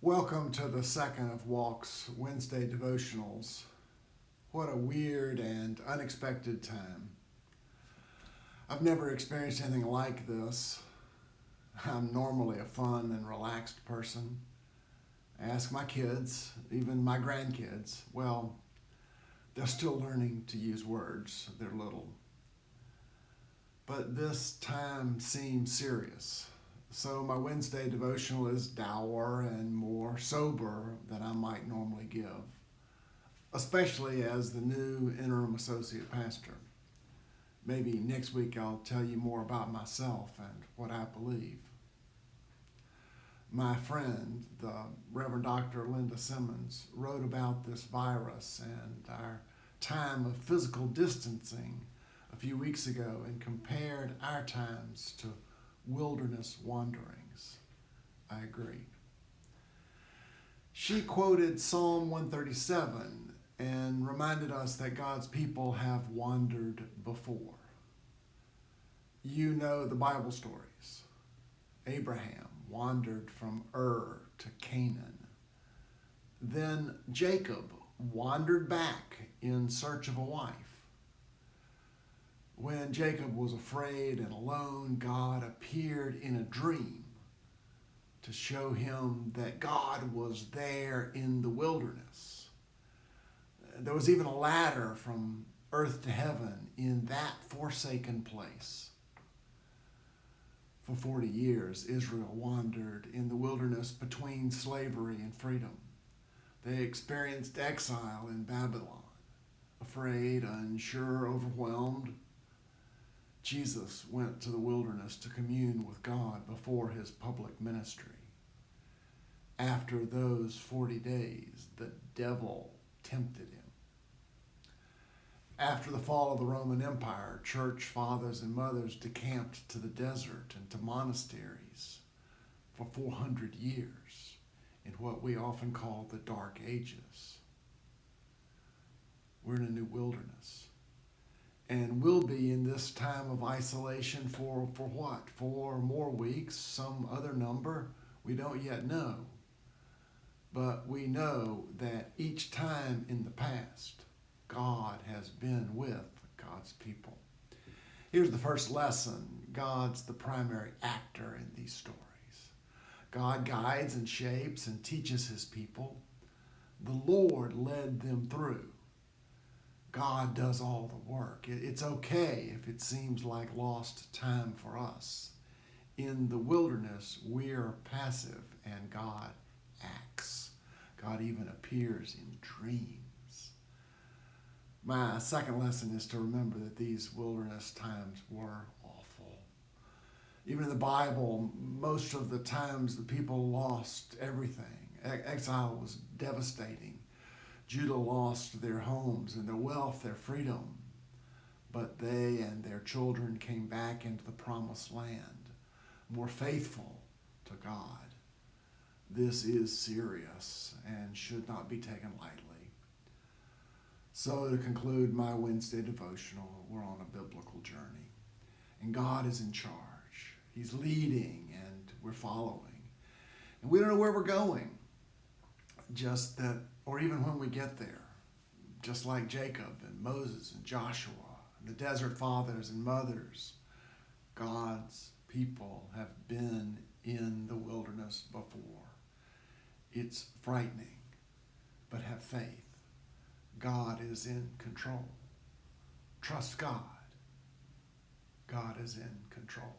Welcome to the second of Walk's Wednesday devotionals. What a weird and unexpected time. I've never experienced anything like this. I'm normally a fun and relaxed person. I ask my kids, even my grandkids, well, they're still learning to use words. They're little. But this time seems serious. So my Wednesday devotional is dour and more sober than I might normally give, especially as the new interim associate pastor. Maybe next week I'll tell you more about myself and what I believe. My friend, the Reverend Dr. Linda Simmons, wrote about this virus and our time of physical distancing a few weeks ago and compared our times to wilderness wanderings. I agree. She quoted Psalm 137 and reminded us that God's people have wandered before. You know the Bible stories. Abraham wandered from Ur to Canaan. Then Jacob wandered back in search of a wife. When Jacob was afraid and alone, God appeared in a dream to show him that God was there in the wilderness. There was even a ladder from earth to heaven in that forsaken place. For 40 years, Israel wandered in the wilderness between slavery and freedom. They experienced exile in Babylon, afraid, unsure, overwhelmed. Jesus went to the wilderness to commune with God before his public ministry. After those 40 days, the devil tempted him. After the fall of the Roman Empire, church fathers and mothers decamped to the desert and to monasteries for 400 years in what we often call the Dark Ages. We're in a new wilderness. And will be in this time of isolation for what? 4 more weeks, some other number? We don't yet know. But we know that each time in the past, God has been with God's people. Here's the first lesson. God's the primary actor in these stories. God guides and shapes and teaches his people. The Lord led them through. God does all the work. It's okay if it seems like lost time for us. In the wilderness, we're passive and God acts. God even appears in dreams. My second lesson is to remember that these wilderness times were awful. Even in the Bible, most of the times the people lost everything. Exile was devastating. Judah lost their homes and their wealth, their freedom, but they and their children came back into the promised land, more faithful to God. This is serious and should not be taken lightly. So to conclude my Wednesday devotional, we're on a biblical journey, and God is in charge. He's leading and we're following. And we don't know where we're going, just that, or even when we get there, just like Jacob and Moses and Joshua and the desert fathers and mothers, God's people have been in the wilderness before. It's frightening, but have faith. God is in control. Trust God. God is in control.